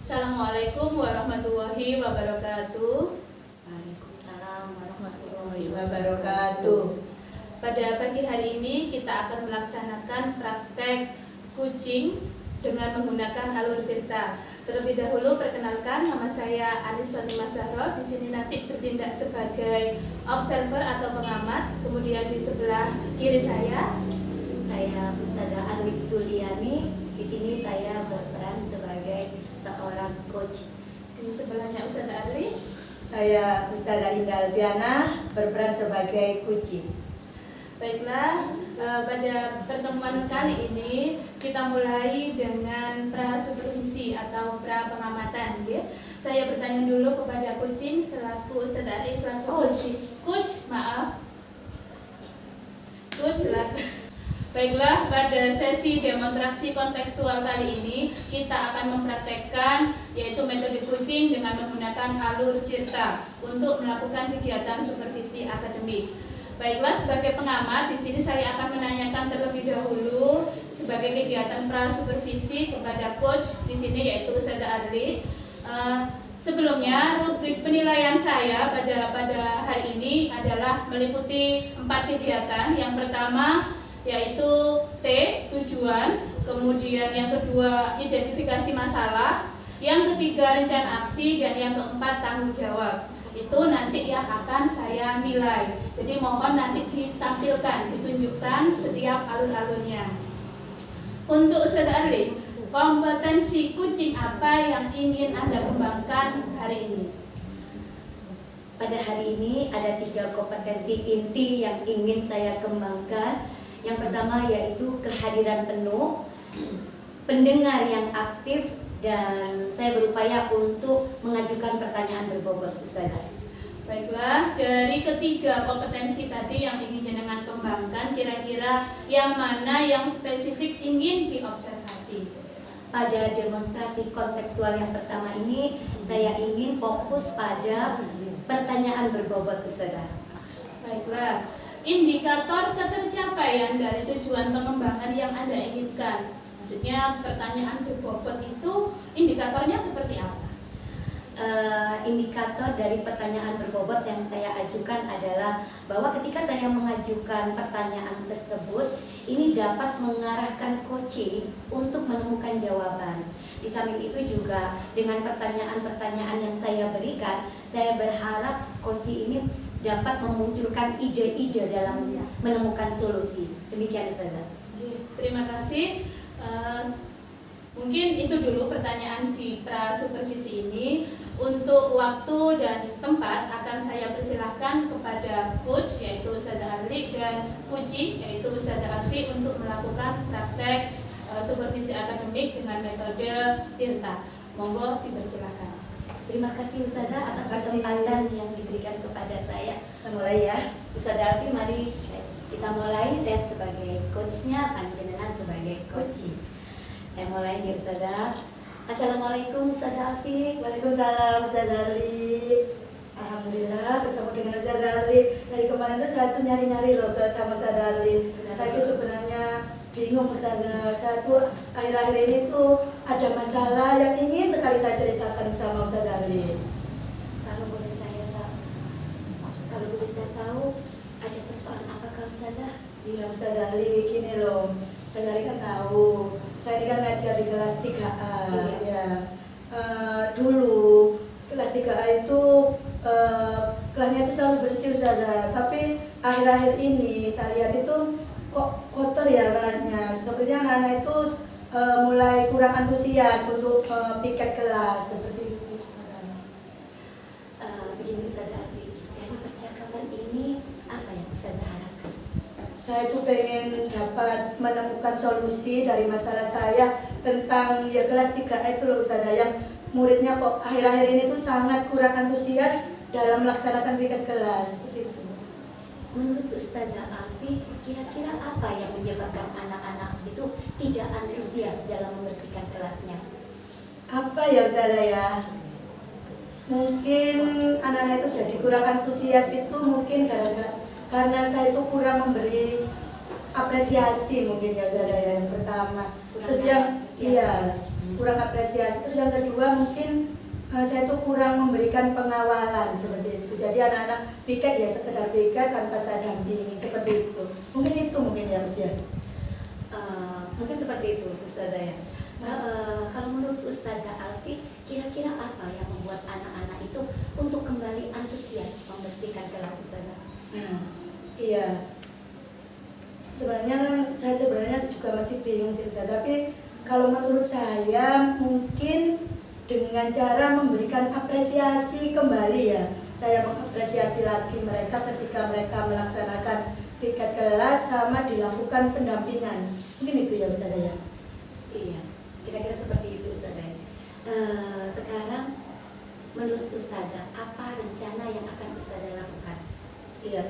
Assalamualaikum warahmatullahi wabarakatuh. Waalaikumsalam warahmatullahi wabarakatuh. Pada pagi hari ini kita akan melaksanakan praktek kucing dengan menggunakan alur tirta. Terlebih dahulu perkenalkan, nama saya Anis Fatimah Zahra. Di sini nanti bertindak sebagai observer atau pengamat. Kemudian di sebelah kiri saya Ustazah Arli Zuliani. Di sini saya berperan sebagai seorang coach. Di sebelahnya Ustazah Arli. Saya Ustazah Indah Alfiana, berperan sebagai kucing. Baiklah, pada pertemuan kali ini kita mulai dengan pra supervisi atau pra pengamatan, ya. Saya bertanya dulu kepada kucing selaku Ustazah Arli selaku coach, maaf. Coach selaku. Baiklah, pada sesi demonstrasi kontekstual kali ini kita akan mempraktekkan yaitu metode kucing dengan menggunakan alur tirta untuk melakukan kegiatan supervisi akademik. Baiklah, sebagai pengamat di sini saya akan menanyakan terlebih dahulu sebagai kegiatan pra supervisi kepada coach di sini yaitu Ustazah Arli. Sebelumnya rubrik penilaian saya pada hari ini adalah meliputi 4 kegiatan. Yang pertama yaitu T, tujuan, kemudian yang kedua identifikasi masalah, yang ketiga rencana aksi, dan yang keempat tanggung jawab. Itu nanti yang akan saya nilai. Jadi mohon nanti ditampilkan, ditunjukkan setiap alur-alurnya. Untuk Ustazah Arli, kompetensi kucing apa yang ingin Anda kembangkan hari ini? Pada hari ini ada 3 kompetensi inti yang ingin saya kembangkan. Yang pertama yaitu kehadiran penuh, pendengar yang aktif, dan saya berupaya untuk mengajukan pertanyaan berbobot, Ustazah. Baiklah, dari ketiga kompetensi tadi yang ingin jenengan kembangkan, kira-kira yang mana yang spesifik ingin diobservasi? Pada demonstrasi kontekstual yang pertama ini, saya ingin fokus pada pertanyaan berbobot, Ustazah. Baiklah, indikator ketercapaian dari tujuan pengembangan yang Anda inginkan. Maksudnya pertanyaan berbobot itu indikatornya seperti apa? Indikator dari pertanyaan berbobot yang saya ajukan adalah bahwa ketika saya mengajukan pertanyaan tersebut, ini dapat mengarahkan coaching untuk menemukan jawaban. Di samping itu juga dengan pertanyaan-pertanyaan yang saya berikan, saya berharap coaching ini dapat memunculkan ide-ide dalam menemukan solusi. Demikian, Ustazah. Terima kasih. Mungkin itu dulu pertanyaan di pra supervisi ini. Untuk waktu dan tempat akan saya persilahkan kepada coach yaitu Ustazah Arli dan kucing yaitu Ustazah Arfi untuk melakukan praktek supervisi akademik dengan metode tirta. Monggo dipersilahkan. Terima kasih, Ustazah, atas kesempatan yang diberikan kepada saya. Kita mulai ya. Ustazah Arfi, mari kita mulai. Saya sebagai coachnya, panjenengan sebagai coaching. Saya mulai nih, Ustazah. Assalamualaikum, Ustazah Arfi. Waalaikumsalam, Ustazah Arli. Alhamdulillah ketemu dengan Ustazah Arli. Dari kemarin tuh saya tuh nyari-nyari loh sama Ustazah Arli. Saya tuh sebenarnya bingung, Ustazah. Saya tuh akhir-akhir ini tuh ada masalah yang ingin sekali saya ceritakan sama Ustazah Arli. Kalau boleh saya tahu, ada persoalan apakah, Ustazah? Iya, Ustazah Arli, gini loh. Ustazah Arli kan tahu, saya ini kan ngajar di kelas 3A. Iya. Ya. Dulu kelas 3A itu kelasnya itu selalu bersih, Ustazah. Tapi akhir-akhir ini saya lihat itu kok kotor ya kelasnya. Sepertinya anak-anak itu mulai kurang antusias untuk piket kelas seperti itu, Ustazah. Begini, Ustazah Arfi, dari percakapan ini apa yang Ustazah harapkan? Saya itu pengen dapat menemukan solusi dari masalah saya tentang ya kelas 3A itu loh, Ustazah, yang muridnya kok akhir-akhir ini tuh sangat kurang antusias dalam melaksanakan piket kelas seperti itu. Menurut Ustazah Arfi, kira-kira apa yang menyebabkan anak-anak itu tidak antusias dalam membersihkan kelasnya? Apa ya, Ustazah ya? Mungkin anak-anak itu jadi kurang antusias itu mungkin karena saya itu kurang memberi apresiasi mungkin ya, Ustazah ya, yang pertama. Terus yang iya kurang apresiasi. Terus yang kedua mungkin saya tuh kurang memberikan pengawalan seperti itu. Jadi anak-anak piket ya sekedar piket tanpa saya dampingi seperti itu. Mungkin ya Mas ya. Mungkin seperti itu Ustazah ya. Kalau menurut Ustazah Alfi, kira-kira apa yang membuat anak-anak itu untuk kembali antusias membersihkan kelas Ustazah? Nah, iya. Saya sebenarnya juga masih bingung sih Ustazah. Tapi kalau menurut saya mungkin dengan cara memberikan apresiasi kembali ya. Saya mengapresiasi lagi mereka ketika mereka melaksanakan piket kelas sama dilakukan pendampingan. Mungkin itu ya Ustazah ya. Iya, kira-kira seperti itu Ustazah. Sekarang menurut Ustazah, apa rencana yang akan Ustazah lakukan? Iya,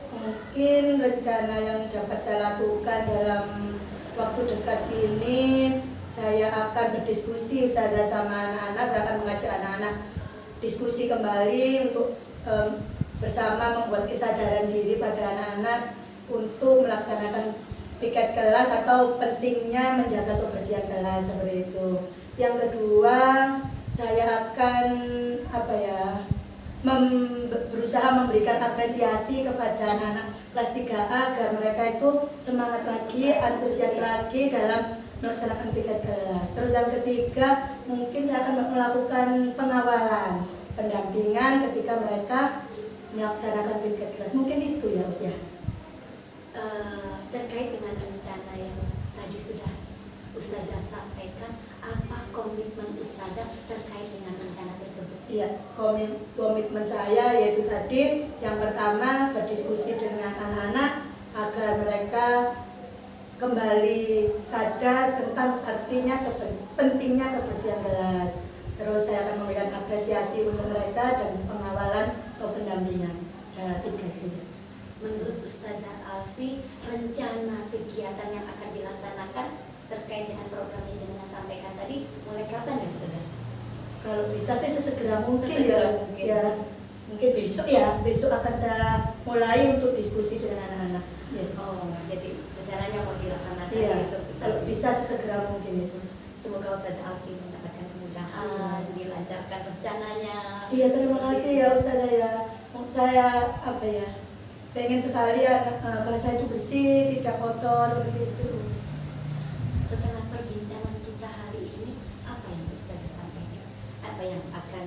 mungkin rencana yang dapat saya lakukan dalam waktu dekat ini, saya akan berdiskusi Ustazah sama anak-anak. Saya akan mengajak anak-anak diskusi kembali untuk bersama membuat kesadaran diri pada anak-anak untuk melaksanakan piket kelas atau pentingnya menjaga kebersihan kelas seperti itu. Yang kedua, saya akan berusaha memberikan apresiasi kepada anak-anak kelas 3A agar mereka itu semangat lagi, antusias lagi dalam melaksanakan piket kelas. Terus yang ketiga, mungkin saya akan melakukan pengawalan, pendampingan ketika mereka melaksanakan piket kelas. Mungkin itu ya Mas ya. Terkait dengan rencana yang tadi sudah Ustazah sampaikan, apa komitmen Ustazah terkait dengan rencana tersebut? Iya, komitmen saya yaitu tadi yang pertama berdiskusi dengan anak-anak agar mereka kembali sadar tentang pentingnya kebersihan kelas. Terus saya akan memberikan apresiasi untuk mereka dan pengawalan atau pendampingan. Tiga itu. Menurut Ustazah Alfi, rencana kegiatan yang akan dilaksanakan terkait dengan program yang jenengan sampaikan tadi mulai kapan ya Ustazah? Kalau bisa sih sesegera mungkin. Mungkin. Ya. Mungkin besok ya. Besok akan saya mulai untuk diskusi dengan anak-anak. Ya. Oh, jadi rencananya mau dilaksanakan Iya. besok Kalau Ustazah. bisa sesegera mungkin itu. Semoga Ustazah Alfi mendapatkan kemudahan, dilancarkan rencananya. Iya, terima kasih ya Ustazah ya. Saya pengen sekali kelas saya itu bersih, tidak kotor begitu. Setelah perbincangan kita hari ini, apa yang Ustazah sampaikan? Apa yang akan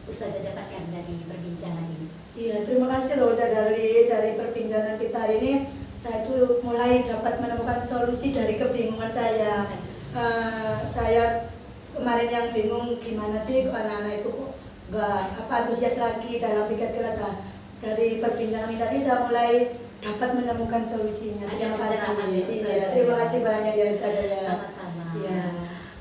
Ustazah dapatkan dari perbincangan ini? Iya, terima kasih loh Ustazah dari perbincangan kita hari ini. Saya tuh mulai dapat menemukan solusi dari kebingungan saya. Saya kemarin yang bingung gimana sih anak-anak itu kok nggak antusias lagi dalam piket kelas. Dari perbincangan ini tadi saya mulai dapat menemukan solusinya. Terima kasih. Iya, terima kasih banyak ya Ustazah ya. Sama-sama. Iya.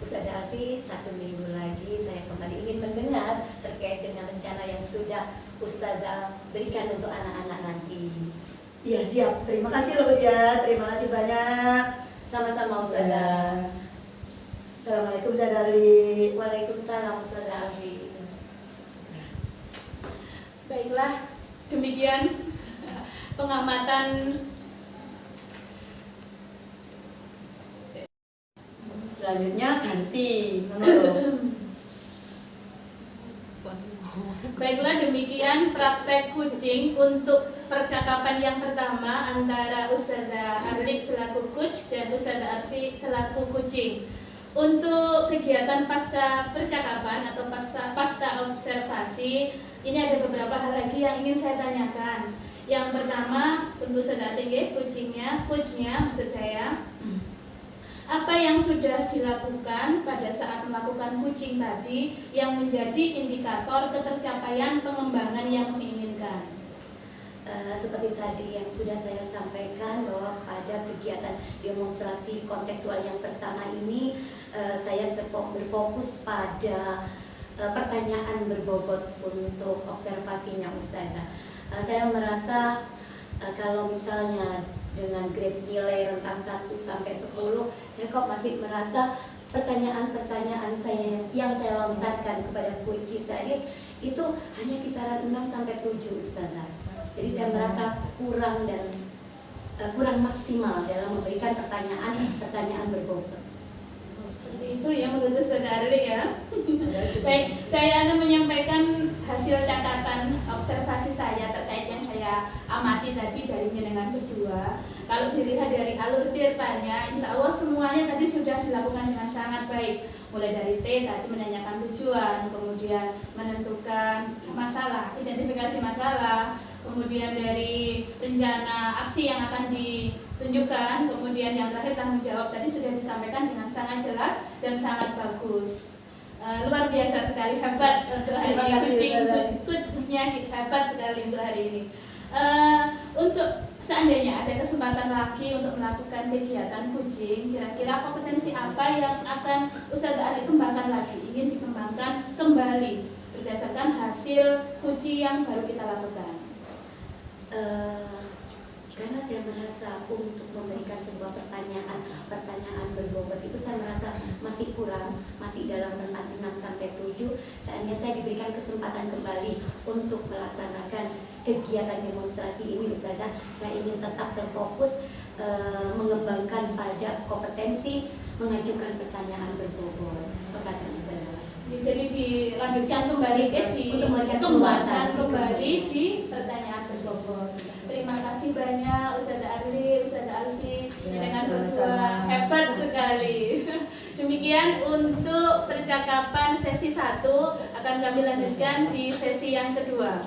Ustazah Alfi, 1 minggu lagi saya kembali ingin mendengar terkait dengan rencana yang sudah Ustazah berikan untuk anak-anak nanti. Iya, siap. Terima kasih loh ya. Terima kasih banyak. Sama-sama Ustazah. Assalamualaikum Ustazah Ali. Waalaikumsalam Ustazah Alfi. Baiklah, demikian pengamatan. Selanjutnya ganti Baiklah, demikian praktek kucing untuk percakapan yang pertama antara Ustazah Arlik selaku coach dan Ustazah Arfi selaku kucing. Untuk kegiatan pasca percakapan atau pasca observasi, ini ada beberapa hal lagi yang ingin saya tanyakan. Yang pertama, untuk Ustazah Arlik, coachnya maksud saya, apa yang sudah dilakukan pada saat melakukan kucing tadi yang menjadi indikator ketercapaian pengembangan yang diinginkan? Seperti tadi yang sudah saya sampaikan bahwa pada kegiatan demonstrasi kontekstual yang pertama ini saya berfokus pada pertanyaan berbobot untuk observasinya Ustazah. Saya merasa kalau misalnya dengan grade nilai rentang 1 sampai 10, saya kok masih merasa pertanyaan-pertanyaan yang saya lontarkan kepada kunci tadi itu hanya kisaran 6 sampai 7 Ustazah. Jadi saya merasa kurang dan kurang maksimal dalam memberikan pertanyaan berbobot. Seperti itu ya menurut Saudara Arli ya. Baik, saya akan menyampaikan hasil catatan observasi saya terkait yang saya amati tadi dari jenengan berdua. Kalau dilihat dari alur tirtanya, insya Allah semuanya tadi sudah dilakukan dengan sangat baik. Mulai dari T tadi menanyakan tujuan, kemudian menentukan masalah, identifikasi masalah, kemudian dari rencana aksi yang akan ditunjukkan, kemudian yang terakhir tanggung jawab tadi sudah disampaikan dengan sangat jelas dan sangat bagus. Luar biasa sekali, hebat untuk hari ini, kucingnya hebat sekali untuk hari ini. Untuk seandainya ada kesempatan lagi untuk melakukan kegiatan kucing, kira-kira kompetensi apa yang akan Ustazah Arli kembangkan lagi, ingin dikembangkan kembali berdasarkan hasil kuci yang baru kita lakukan? Karena saya merasa untuk memberikan sebuah pertanyaan berbobot itu saya merasa masih kurang, masih dalam rentang 6 sampai 7. Seandainya saya diberikan kesempatan kembali untuk melaksanakan kegiatan demonstrasi ini, Ustazah, saya ingin tetap terfokus mengembangkan pada kompetensi mengajukan pertanyaan berbobot. Perkataan Ustazah. Jadi dilanjutkan kembali untuk dikembangkan kembali di pertanyaan berbobot. Terima kasih banyak Ustazah Arli, Ustazah Alfi, dengan berdua hebat sekali. Demikian untuk percakapan sesi 1, akan kami lanjutkan di sesi yang kedua.